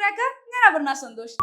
Crack. ഞാൻ അപർണ സന്തോഷ്.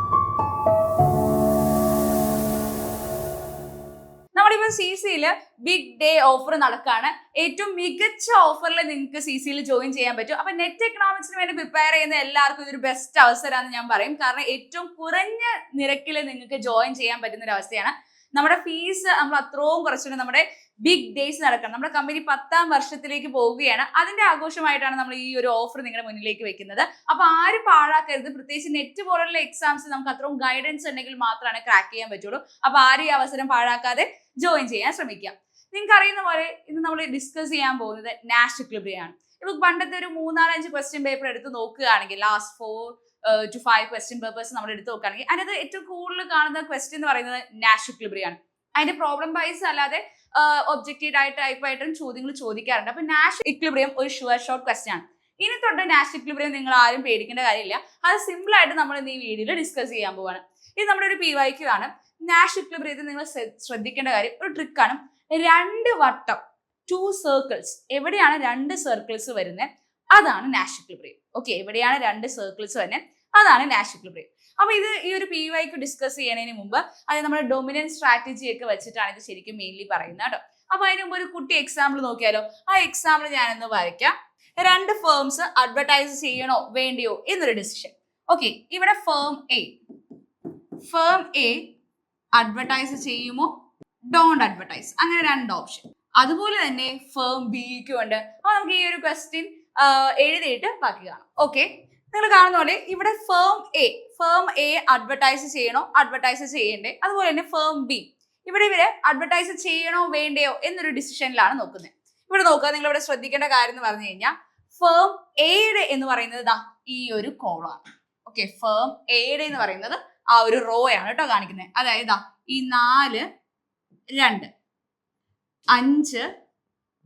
നമ്മളിപ്പോൾ CCയിൽ big day offer നടക്കുകയാണ്. ഏറ്റവും മികച്ച ഓഫറിൽ നിങ്ങൾക്ക് CCയിൽ ജോയിൻ ചെയ്യാൻ പറ്റും. അപ്പൊ നെറ്റ് എക്കണോമിക്സിന് വേണ്ടി പ്രിപ്പയർ ചെയ്യുന്ന എല്ലാവർക്കും ഇതൊരു ബെസ്റ്റ് അവസരമാണെന്ന് ഞാൻ പറയും. കാരണം ഏറ്റവും കുറഞ്ഞ നിരക്കിൽ നിങ്ങൾക്ക് ജോയിൻ ചെയ്യാൻ പറ്റുന്ന ഒരു അവസ്ഥയാണ്. നമ്മുടെ ഫീസ് നമ്മൾ അത്രയും കുറച്ചിട്ട് നമ്മുടെ ബിഗ് ഡേയ്സ് നടക്കണം. നമ്മുടെ കമ്പനി 10ാം വർഷത്തിലേക്ക് പോവുകയാണ്. അതിന്റെ ആഘോഷമായിട്ടാണ് നമ്മൾ ഈ ഒരു ഓഫർ നിങ്ങളുടെ മുന്നിലേക്ക് വെക്കുന്നത്. അപ്പൊ ആരും പാഴാക്കരുത്. പ്രത്യേകിച്ച് നെറ്റ് പോലുള്ള എക്സാംസ് നമുക്ക് അത്രയും ഗൈഡൻസ് ഉണ്ടെങ്കിൽ മാത്രമാണ് ക്രാക്ക് ചെയ്യാൻ പറ്റുള്ളൂ. അപ്പൊ ആരും ഈ അവസരം പാഴാക്കാതെ ജോയിൻ ചെയ്യാൻ ശ്രമിക്കാം. നിങ്ങൾക്ക് അറിയുന്ന പോലെ ഇന്ന് നമ്മൾ ഡിസ്കസ് ചെയ്യാൻ പോകുന്നത് നാഷ് ഇക്വിലിബ്രിയം ആണ്. ഇപ്പൊ പണ്ടത്തെ ഒരു 3-4-5 ക്വസ്റ്റ്യൻ പേപ്പർ എടുത്ത് നോക്കുകയാണെങ്കിൽ ലാസ്റ്റ് 4 to 5 ക്വസ്റ്റ്യൻ പേപ്പേഴ്സ് നമ്മൾ എടുത്ത് നോക്കുകയാണെങ്കിൽ അതിനകത്ത് ഏറ്റവും കൂടുതൽ കാണുന്ന ക്വസ്റ്റ്യൻ എന്ന് പറയുന്നത് നാഷ് ഇക്വിലിബ്രിയം ആണ്. അതിന്റെ പ്രോബ്ലം വൈസ് അല്ലാതെ ഒബ്ജക്റ്റീവ് ടൈപ്പായിട്ടും ചോദ്യങ്ങൾ ചോദിക്കാറുണ്ട്. അപ്പൊ നാഷ് ഇക്വിലിബ്രിയം ഒരു ഷുവർ ഷോർട്ട് ക്വസ്റ്റ്യൻ ആണ്. ഇനി തൊട്ട് നാഷ് ഇക്വിലിബ്രിയം നിങ്ങൾ ആരും പേടിക്കേണ്ട കാര്യമില്ല. അത് സിമ്പിൾ ആയിട്ട് നമ്മൾ ഇന്ന് ഈ വീഡിയോയിൽ ഡിസ്കസ് ചെയ്യാൻ പോവാണ്. ഇത് നമ്മുടെ ഒരു PYQ ആണ്. നാഷ് ഇക്വിലിബ്രിയത്തിൽ നിങ്ങൾ ശ്രദ്ധിക്കേണ്ട കാര്യം ഒരു ട്രിക്കാണ്. 2 വട്ടം 2 സർക്കിൾസ് എവിടെയാണ് 2 സർക്കിൾസ് വരുന്നത് അതാണ് നാഷ് ഇക്വിലിബ്രിയം. ഓക്കെ, എവിടെയാണ് 2 സർക്കിൾസ് വരുന്നത് അതാണ് നാഷ് ഇക്വിലിബ്രിയം. അപ്പൊ ഇത് ഈ ഒരു PYQ ഡിസ്കസ് ചെയ്യുന്നതിന് മുമ്പ് അത് നമ്മുടെ ഡൊമിനൻറ്റ് സ്ട്രാറ്റജി ഒക്കെ വെച്ചിട്ടാണ് ഇത് ശരിക്കും മെയിൻലി പറയുന്നത് കേട്ടോ. അപ്പൊ അതിന് മുമ്പ് ഒരു കുട്ടി എക്സാമ്പിൾ നോക്കിയാലോ. ആ എക്സാമ്പിൾ ഞാനൊന്ന് വരയ്ക്കാം. 2 ഫേംസ് അഡ്വർടൈസ് ചെയ്യണോ വേണ്ടിയോ എന്നൊരു ഡിസിഷൻ. ഓക്കെ, ഇവിടെ ഫേം എ അഡ്വർടൈസ് ചെയ്യുമോ ഡോണ്ട് അഡ്വർടൈസ്, അങ്ങനെ 2 ഓപ്ഷൻ. അതുപോലെ തന്നെ ഫേം ബിക്കും ഉണ്ട്. അപ്പൊ നമുക്ക് ഈ ഒരു ക്വസ്റ്റ്യൻ എഴുതിയിട്ട് ബാക്കി കാണാം. ഓക്കെ, നിങ്ങൾ കാണുന്ന പോലെ ഇവിടെ ഫേം എ അഡ്വർടൈസ് ചെയ്യണോ അഡ്വർടൈസ് ചെയ്യണ്ടേ, അതുപോലെ തന്നെ ഫേം ബി ഇവര് അഡ്വർടൈസ് ചെയ്യണോ വേണ്ടയോ എന്നൊരു ഡിസിഷനിലാണ് നോക്കുന്നത്. ഇവിടെ നോക്കുക, നിങ്ങൾ ഇവിടെ ശ്രദ്ധിക്കേണ്ട കാര്യം എന്ന് പറഞ്ഞു കഴിഞ്ഞാൽ ഫേം എയുടെ എന്ന് പറയുന്നത് ഈ ഒരു കോളം ആണ്. ഓക്കെ, ഫേം എയുടെ എന്ന് പറയുന്നത് ആ ഒരു റോ ആണ് കേട്ടോ കാണിക്കുന്നത്. അതായത് ഈ 4 2 5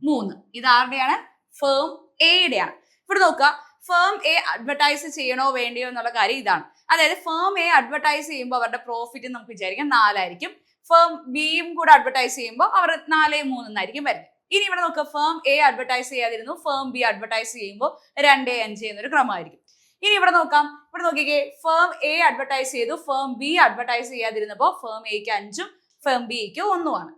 3 ഇത് ആരുടെയാണ്? ഫേം എയുടെ ആണ്. ഇവിടെ നോക്കുക, ഫേം എ അഡ്വർടൈസ് ചെയ്യണോ വേണ്ടിയോ എന്നുള്ള കാര്യം ഇതാണ്. അതായത് ഫേം എ അഡ്വർടൈസ് ചെയ്യുമ്പോൾ അവരുടെ പ്രോഫിറ്റ് നമുക്ക് വിചാരിക്കാം 4 ആയിരിക്കും. ഫേം ബിയും കൂടെ അഡ്വർടൈസ് ചെയ്യുമ്പോൾ അവർ 4, 3 എന്നായിരിക്കും വരുന്നത്. ഇനി ഇവിടെ നോക്കുക, ഫേം എ അഡ്വർടൈസ് ചെയ്യാതിരുന്നു, ഫേം ബി അഡ്വർടൈസ് ചെയ്യുമ്പോൾ 2, 5 എന്നൊരു ക്രമമായിരിക്കും. ഇനി ഇവിടെ നോക്കാം, ഇവിടെ നോക്കിക്കേ, ഫേം എ അഡ്വർടൈസ് ചെയ്തു, ഫേം ബി അഡ്വർടൈസ് ചെയ്യാതിരുന്നപ്പോൾ ഫേം എക്ക് 5ഉം ഫേം ബിക്ക് 1ഉം ആണ്.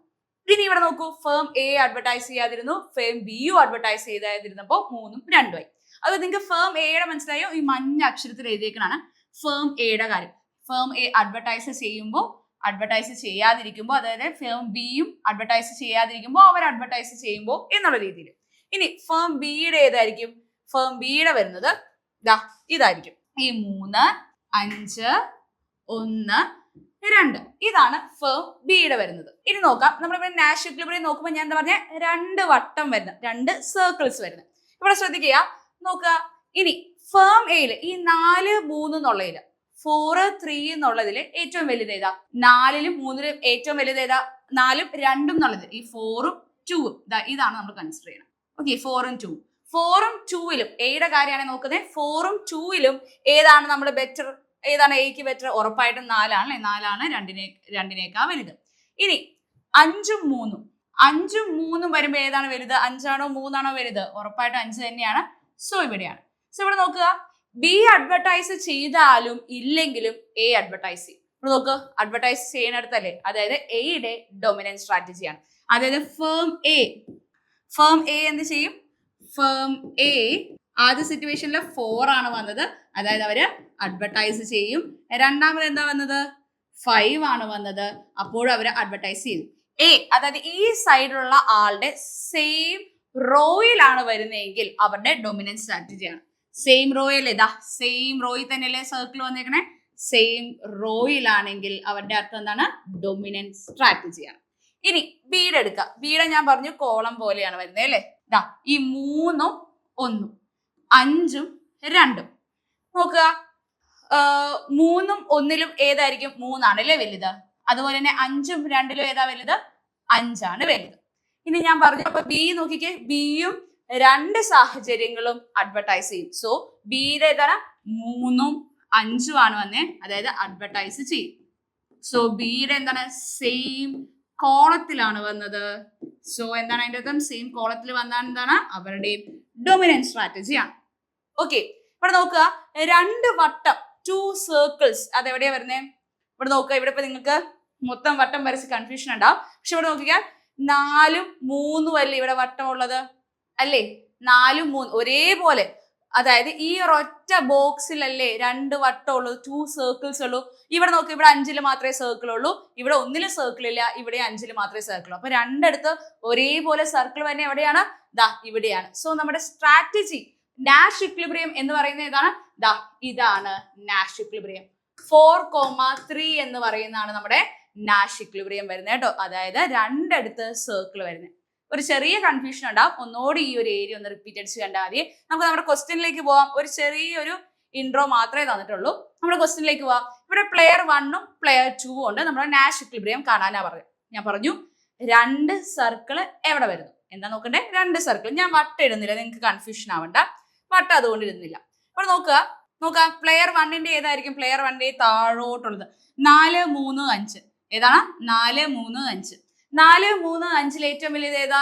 ഇനി ഇവിടെ നോക്കൂ, ഫേം എ അഡ്വർടൈസ് ചെയ്യാതിരുന്നു, ഫേം ബിയും അഡ്വർടൈസ് ചെയ്താതിരുന്നപ്പോൾ 3ഉം 2ഉം ആയി. അത് നിങ്ങൾക്ക് ഫേം എയുടെ മനസ്സിലായോ? ഈ മഞ്ഞ അക്ഷരത്തിൽ എഴുതിയേക്കാണ് ഫേം എയുടെ കാര്യം. ഫേം എ അഡ്വർടൈസ് ചെയ്യുമ്പോൾ അഡ്വർടൈസ് ചെയ്യാതിരിക്കുമ്പോൾ, അതായത് ഫേം ബിയും അഡ്വർടൈസ് ചെയ്യാതിരിക്കുമ്പോൾ അവർ അഡ്വർടൈസ് ചെയ്യുമ്പോൾ എന്നുള്ള രീതിയിൽ. ഇനി ഫേം ബിയുടെ ഏതായിരിക്കും? ഫേം ബിയുടെ വരുന്നത് ഇതായിരിക്കും. ഈ 3, 5, 1, 2 ഇതാണ് ഫേം ബിയുടെ വരുന്നത്. ഇനി നോക്കാം, നമ്മളിവിടെ നാഷ് ഇക്വിലിബ്രിയം നോക്കുമ്പോൾ ഞാൻ എന്താ പറഞ്ഞ 2 വട്ടം വരുന്ന 2 സർക്കിൾസ് വരുന്നത്. ഇവിടെ ശ്രദ്ധിക്കുക, നോക്കുക. ഇനി ഫേം എയിൽ ഈ 4, 3 എന്നുള്ളതിൽ 4, 3 എന്നുള്ളതിൽ ഏറ്റവും വലുത് ഏതാ? 4ലും 3ലും ഏറ്റവും വലുത് ഏതാ? 4ഉം 2ഉം എന്നുള്ളത് ഈ 4ഉം 2ഉം ഇതാണ് നമ്മൾ കൺസിഡർ ചെയ്യണം. ഓക്കെ, 4ഉം 2ഉം 4ഉം 2ലും എയുടെ കാര്യമാണ് നോക്കുന്നത്. 4ഉം 2ലും ഏതാണ് നമ്മുടെ ബെറ്റർ? ഏതാണ് എക്ക് ബെറ്റർ? ഉറപ്പായിട്ടും 4 ആണ് 2 വലുത്. ഇനി 5ഉം 3ഉം വരുമ്പോൾ ഏതാണ് വലുത്? 5 ആണോ 3 ആണോ വലുത്? ഉറപ്പായിട്ടും 5 തന്നെയാണ്. സോ ഇവിടെയാണ്. സോ ഇവിടെ നോക്കുക, ബി അഡ്വർടൈസ് ചെയ്താലും ഇല്ലെങ്കിലും എ അഡ്വർടൈസ് ചെയ്യും. ഇവിടെ നോക്കുക, അഡ്വർടൈസ് ചെയ്യുന്നിടത്തല്ലേ, അതായത് എയുടെ ഡൊമിനൻറ്റ് സ്ട്രാറ്റജിയാണ്. അതായത് ഫേം എ എന്ത് ചെയ്യും? ഫേം എ ആദ്യ സിറ്റുവേഷനിൽ 4 ആണ് വന്നത്, അതായത് അവര് അഡ്വർടൈസ് ചെയ്യും. രണ്ടാമത് എന്താ വന്നത്? 5 ആണ് വന്നത്, അപ്പോഴും അവര് അഡ്വർടൈസ് ചെയ്യും. എ അതായത് ഈ സൈഡിലുള്ള ആളുടെ സെയിം റോയിലാണ് വരുന്നതെങ്കിൽ അവരുടെ ഡൊമിനൻറ്റ് സ്ട്രാറ്റജിയാണ്. സെയിം റോയിൽ സെയിം റോയിൽ തന്നെയല്ലേ സർക്കിൾ വന്നേക്കണേ? സെയിം റോയിലാണെങ്കിൽ അവരുടെ അർത്ഥം എന്താണ്? ഡൊമിനൻറ്റ് സ്ട്രാറ്റജിയാണ്. ഇനി ബിയുടെ എടുക്കുക. ബിയുടെ ഞാൻ പറഞ്ഞു കോളം പോലെയാണ് വരുന്നത് അല്ലേ? ഈ 3ഉം 1ഉം 5ഉം 2ഉം നോക്കുക, 3ഉം 1ലും ഏതായിരിക്കും? 3 ആണല്ലേ വലുത്. അതുപോലെ തന്നെ 5ഉം 2ലും ഏതാ വലുത്? 5 ആണ് വലുത്. ഇനി ഞാൻ പറഞ്ഞു, അപ്പൊ ബി നോക്കിക്കേ, ബിയും 2 സാഹചര്യങ്ങളും അഡ്വർടൈസ് ചെയ്യും. സോ ബിയുടെ ഏതാണ്? 3ഉം 5ഉം ആണ് വന്നേ, അതായത് അഡ്വർടൈസ് ചെയ്യും. സോ ബിയുടെ എന്താണ്? സെയിം കോളത്തിലാണ് വന്നത്. സോ എന്താണ് അതിന്റെ അർത്ഥം? സെയിം കോളത്തിൽ വന്നാൽ എന്താണ്? അവരുടെയും ഡൊമിനൻറ്റ് സ്ട്രാറ്റജിയാണ്. ഓക്കെ, ഇവിടെ നോക്കുക, 2 വട്ടം 2 circles. അതെവിടെയാ വരുന്നത്? ഇവിടെ നോക്കുക, ഇവിടെ ഇപ്പൊ നിങ്ങൾക്ക് മൊത്തം വട്ടം വരച്ച് കൺഫ്യൂഷൻ ഉണ്ടാവും. പക്ഷെ ഇവിടെ നോക്കിയാൽ 4ഉം 3ഉം അല്ലേ ഇവിടെ വട്ടമുള്ളത് അല്ലേ? 4ഉം 3 ഒരേപോലെ. അതായത് ഈ ഒരൊറ്റ ബോക്സിലല്ലേ 2 വട്ടമുള്ളൂ, 2 സർക്കിൾസ് ഉള്ളൂ. ഇവിടെ നോക്ക്, ഇവിടെ 5ൽ മാത്രമേ സർക്കിൾ ഉള്ളൂ, ഇവിടെ 1ൽ സർക്കിൾ ഇല്ല, ഇവിടെ 5ൽ മാത്രമേ സർക്കിൾ ഉള്ളൂ. അപ്പൊ രണ്ടിടത്ത് ഒരേപോലെ സർക്കിൾ തന്നെ എവിടെയാണ്? ദാ ഇവിടെയാണ്. സോ നമ്മുടെ സ്ട്രാറ്റജി നാഷ് ഇക്വിലിബ്രിയം എന്ന് പറയുന്നത് ഏതാണ്? ദാ ഇതാണ് നാഷ് ഇക്വിലിബ്രിയം. 4,3 എന്ന് പറയുന്നതാണ് നമ്മുടെ നാഷ് ഇക്വിലിബ്രിയം വരുന്നത് കേട്ടോ. അതായത് രണ്ടിടത്ത് സർക്കിൾ വരുന്നത്. ഒരു ചെറിയ കൺഫ്യൂഷൻ ഉണ്ടാവും. ഒന്നോട് ഈ ഒരു ഏരിയ ഒന്ന് റിപ്പീറ്റ് അടിച്ച് കണ്ടാൽ മതി. നമുക്ക് നമ്മുടെ ക്വസ്റ്റ്യനിലേക്ക് പോവാം. ഒരു ചെറിയൊരു ഇൻട്രോ മാത്രമേ തന്നിട്ടുള്ളൂ. നമ്മുടെ ക്വസ്റ്റ്യനിലേക്ക് പോവാം. ഇവിടെ പ്ലെയർ 1ഉം പ്ലെയർ 2ഉം ഉണ്ട്. നമ്മുടെ നാഷ് ഇക്വിലിബ്രിയം കാണാനാ പറഞ്ഞു. ഞാൻ പറഞ്ഞു 2 സർക്കിൾ എവിടെ വരുന്നു എന്താ നോക്കണ്ടേ? 2 സർക്കിൾ. ഞാൻ വട്ടം ഇടുന്നില്ല, നിങ്ങൾക്ക് കൺഫ്യൂഷൻ ആവണ്ട. വട്ടം അതുകൊണ്ട് ഇടുന്നില്ല. അപ്പോൾ നോക്കുക പ്ലെയർ 1ന്റെ ഏതായിരിക്കും? പ്ലെയർ 1ന്റെ താഴോട്ടുള്ളത് 4, 3, 5. ഏതാണ്? 4, 3, 5. 4, 3, 5 ഏറ്റവും വലുത് ഏതാ?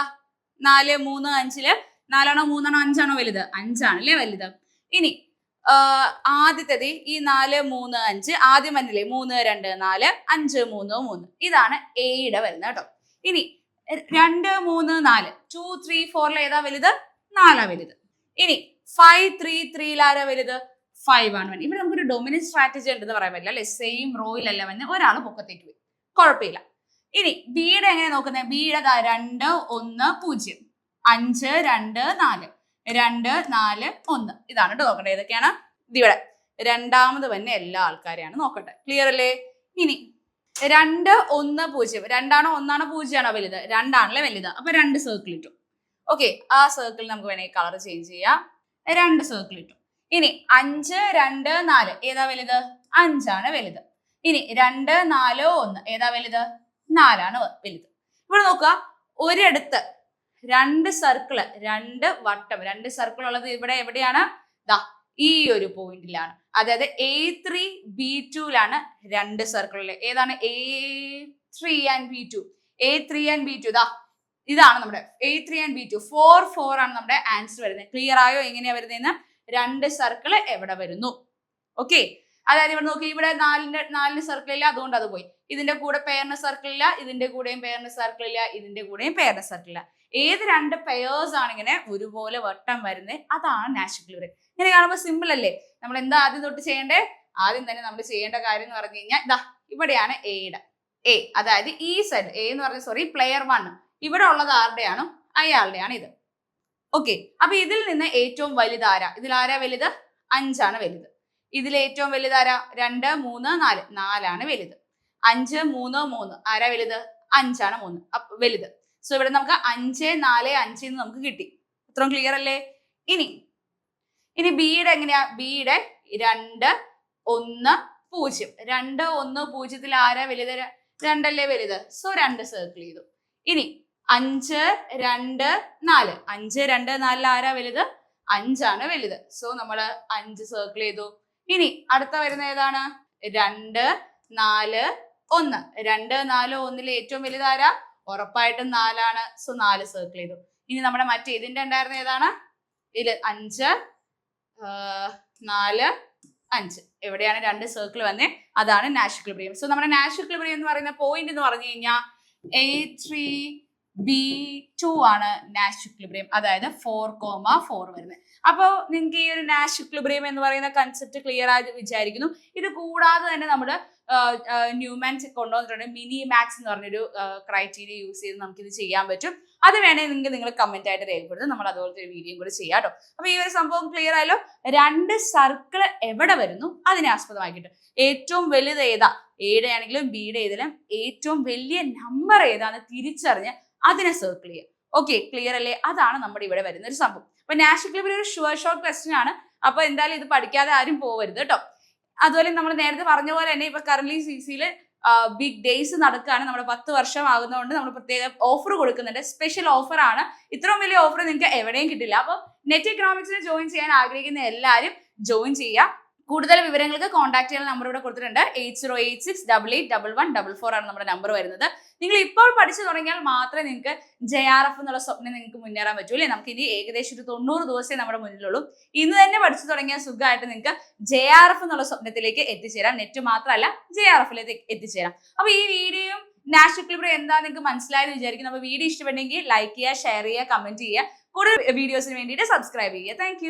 4, 3, 5 4ആണോ 3ആണോ 5ആണോ വലുത്? 5ആണല്ലേ വലുത്. ഇനി ആദ്യത്തേത് ഈ 4, 3, 5 ആദ്യം വന്നില്ലേ? 3, 2, 4 5, 3, 3. ഇതാണ് എയുടെ വരുന്നത് കേട്ടോ. ഇനി 2, 3, 4 2, 3, 4 ഏതാ വലുത്? 4ആ വലുത്. ഇനി 5, 3, 3 ആരാ വലുത്? 5 ആണ്. ഇവിടെ നമുക്കൊരു ഡൊമിനന്റ് സ്ട്രാറ്റജി ഉണ്ടെന്ന് പറയാൻ പറ്റില്ല അല്ലെ? സെയിം റോയിലല്ല വന്ന് ഒരാൾ പൊക്കത്തേക്ക് പോയി, കുഴപ്പമില്ല. ഇനി ബിയുടെ എങ്ങനെ നോക്കുന്നത്? ബിയുടെ 2, 1, 0 5, 2, 4 2, 4, 1 ഇതാണ് കേട്ടോ നോക്കണ്ടേ. ഏതൊക്കെയാണ്? ഇതിവിടെ രണ്ടാമത് തന്നെ എല്ലാ ആൾക്കാരെയാണ് നോക്കട്ടെ. ക്ലിയർ അല്ലേ? ഇനി 2, 1, 0 2ആണോ 1ആണോ 0ആണോ വലുത്? 2ആണല്ലേ വലുത്. അപ്പൊ 2 സർക്കിൾ ഇട്ടു. ഓക്കെ, ആ സർക്കിൾ നമുക്ക് വേണമെങ്കിൽ കളർ ചേഞ്ച് ചെയ്യാം. 2 സർക്കിൾ ഇട്ടു. ഇനി 5, 2, 4 ഏതാ വലുത്? 5ആണ് വലുത്. ഇനി 2, 4, 1 ഏതാ വലുത്? 4ആണ് വലുത്. ഇവിടെ നോക്കുക, ഒരിടത്ത് 2 സർക്കിള് 2 വട്ടം 2 സർക്കിൾ ഉള്ളത് ഇവിടെ എവിടെയാണ്? ദാ ഈ ഒരു പോയിന്റിലാണ്. അതായത് A3 B2ലാണ് 2 സർക്കിളില്. ഏതാണ്? A3 and B2. A3 and B2 ദാ ഇതാണ് നമ്മുടെ A3 and B2. 4, 4 ആണ് നമ്മുടെ ആൻസർ വരുന്നത്. ക്ലിയർ ആയോ എങ്ങനെയാ വരുന്നതെന്ന്? 2 സർക്കിള് എവിടെ വരുന്നു? ഓക്കെ, അതായത് ഇവിടെ നോക്കി, ഇവിടെ 4ന് സർക്കിൾ ഇല്ല, അതുകൊണ്ട് അത് പോയി. ഇതിന്റെ കൂടെ പെയറിന് സർക്കിൾ ഇല്ല, ഇതിന്റെ കൂടെയും പെയറിന് സർക്കിൾ ഇല്ല, ഇതിന്റെ കൂടെയും പെയറിന് സർക്കിൾ ഇല്ല. ഏത് 2 പെയേഴ്സ് ആണ് ഇങ്ങനെ ഒരുപോലെ വട്ടം വരുന്നത്? അതാണ് നാഷ് ഇക്വിലിബ്രിയം. ഇങ്ങനെ കാണുമ്പോൾ സിമ്പിൾ അല്ലേ? നമ്മൾ എന്താ ആദ്യം തൊട്ട് ചെയ്യേണ്ടേ? ആദ്യം തന്നെ നമ്മൾ ചെയ്യേണ്ട കാര്യം എന്ന് പറഞ്ഞു കഴിഞ്ഞാൽ ഇതാ ഇവിടെയാണ് എയുടെ എ, അതായത് ഈ സൈഡ് എ എന്ന് പറഞ്ഞ പ്ലെയർ 1 ഇവിടെ ഉള്ളത് ആരുടെയാണ്? അയാളുടെയാണ് ഇത്. ഓക്കെ, അപ്പൊ ഇതിൽ നിന്ന് ഏറ്റവും വലുതാരാ? ഇതിൽ ആരാ വലുത്? 5ആണ് വലുത്. ഇതിൽ ഏറ്റവും വലുതാരാ? 2, 3, 4 4ആണ് വലുത്. 5, 3, 3 ആരാ വലുത്? 5ആണ് വലുത്. സോ ഇവിടെ നമുക്ക് 5, 4, 5 എന്ന് നമുക്ക് കിട്ടി. ഇത്രയും ക്ലിയർ അല്ലേ? ഇനി ബിയുടെ എങ്ങനെയാ? ബിയുടെ 2, 1, 0 2, 1, 0 ആരാ വലുത്? 2 അല്ലേ വലുത്. സോ 2 സർക്കിൾ ചെയ്തു. ഇനി 5, 2, 4 5, 2, 4 ആരാ വലുത്? 5ആണ് വലുത്. സോ നമ്മള് 5 സർക്കിൾ ചെയ്തു. ഇനി അടുത്ത വരുന്ന ഏതാണ്? 2, 4, 1 2, 4, 1 ഏറ്റവും വലുത് ആരാ? ഉറപ്പായിട്ടും 4ആണ്. സോ 4 സർക്കിൾ ചെയ്തു. ഇനി നമ്മുടെ മറ്റേ ഇതിന്റെ ഉണ്ടായിരുന്ന ഏതാണ്? ഇതിൽ 5, 4, 5 എവിടെയാണ് 2 സർക്കിൾ വന്നേ? അതാണ് നാഷ് ഇക്വിലിബ്രിയം. സോ നമ്മുടെ നാഷ് ഇക്വിലിബ്രിയം എന്ന് പറയുന്ന പോയിന്റ് എന്ന് പറഞ്ഞു കഴിഞ്ഞാൽ A3 B2 ആണ് നാഷ് ഇക്വിലിബ്രിയം, അതായത് 4,4 വരുന്നത്. അപ്പോൾ നിങ്ങൾക്ക് ഈ ഒരു നാഷ് ഇക്വിലിബ്രിയം എന്ന് പറയുന്ന കൺസെപ്റ്റ് ക്ലിയർ ആയിട്ട് വിചാരിക്കുന്നു. ഇത് കൂടാതെ തന്നെ നമ്മുടെ ന്യൂമാൻസ് കൊണ്ടുവന്നിട്ടുണ്ട് മിനി മാക്സ് എന്ന് പറഞ്ഞൊരു ക്രൈറ്റീരിയ യൂസ് ചെയ്ത് നമുക്കിത് ചെയ്യാൻ പറ്റും. അത് വേണമെങ്കിൽ നിങ്ങൾ കമന്റ് ആയിട്ട് രേഖപ്പെടുത്തും. നമ്മൾ അതുപോലത്തെ ഒരു വീഡിയോ കൂടി ചെയ്യാം കേട്ടോ. അപ്പൊ ഈ ഒരു സംഭവം ക്ലിയർ ആയല്ലോ. 2 സർക്കിൾ എവിടെ വരുന്നു അതിനെ ആസ്പദമാക്കിയിട്ട് ഏറ്റവും വലുത് ഏതാ? എയുടെ ആണെങ്കിലും ബിയുടെ ഏതിലും ഏറ്റവും വലിയ നമ്പർ ഏതാന്ന് തിരിച്ചറിഞ്ഞ് അതിനെ സർക്കിൾ ചെയ്യുക. ഓക്കെ, ക്ലിയർ അല്ലേ? അതാണ് നമ്മുടെ ഇവിടെ വരുന്ന ഒരു സംഭവം. അപ്പൊ നാഷ് ഇക്വിലിബ്രിയം ഒരു ഷുവർ ഷോട്ട് ക്വസ്റ്റ്യൻ ആണ്. അപ്പൊ എന്തായാലും ഇത് പഠിക്കാതെ ആരും പോവരുത് കേട്ടോ. അതുപോലെ നമ്മൾ നേരത്തെ പറഞ്ഞ പോലെ തന്നെ ഇപ്പൊ കറന്റ് CCയിൽ ബിഗ് ഡേയ്സ് നടക്കുകയാണ്. നമ്മുടെ 10 വർഷം ആകുന്നതുകൊണ്ട് നമ്മൾ പ്രത്യേക ഓഫർ കൊടുക്കുന്നുണ്ട്. സ്പെഷ്യൽ ഓഫർ ആണ്. ഇത്രയും വലിയ ഓഫർ നിങ്ങൾക്ക് എവിടെയും കിട്ടില്ല. അപ്പൊ നെറ്റ് എക്കണോമിക്സിന് ജോയിൻ ചെയ്യാൻ ആഗ്രഹിക്കുന്ന എല്ലാവരും ജോയിൻ ചെയ്യുക. കൂടുതൽ വിവരങ്ങൾക്ക് കോൺടാക്ട് ചെയ്യാൻ നമ്പർ ഇവിടെ കൊടുത്തിട്ടുണ്ട്. 8086881144 ആണ് നമ്മുടെ നമ്പർ വരുന്നത്. നിങ്ങൾ ഇപ്പോൾ പഠിച്ചു തുടങ്ങിയാൽ മാത്രമേ നിങ്ങൾക്ക് JRF എന്നുള്ള സ്വപ്നം നിങ്ങൾക്ക് മുന്നേറാൻ പറ്റൂ അല്ലേ. നമുക്ക് ഇനി ഏകദേശം ഒരു 90 ദിവസമേ നമ്മുടെ മുന്നിലുള്ളൂ. ഇന്ന് തന്നെ പഠിച്ചു തുടങ്ങിയാൽ സുഖമായിട്ട് നിങ്ങൾക്ക് JRF എന്നുള്ള സ്വപ്നത്തിലേക്ക് എത്തിച്ചേരാം. നെറ്റ് മാത്രമല്ല JRFിലേക്ക് എത്തിച്ചേരാം. അപ്പൊ ഈ വീഡിയോയും നാഷണൽ ഇക്വിലിബ്രിയം എന്താ നിങ്ങൾക്ക് മനസ്സിലായെന്ന് വിചാരിക്കുന്നു. അപ്പൊ വീഡിയോ ഇഷ്ടപ്പെട്ടെങ്കിൽ ലൈക്ക് ചെയ്യുക, ഷെയർ ചെയ്യുക, കമന്റ് ചെയ്യുക. കൂടുതൽ വീഡിയോസിന് വേണ്ടിയിട്ട് സബ്സ്ക്രൈബ് ചെയ്യുക. താങ്ക്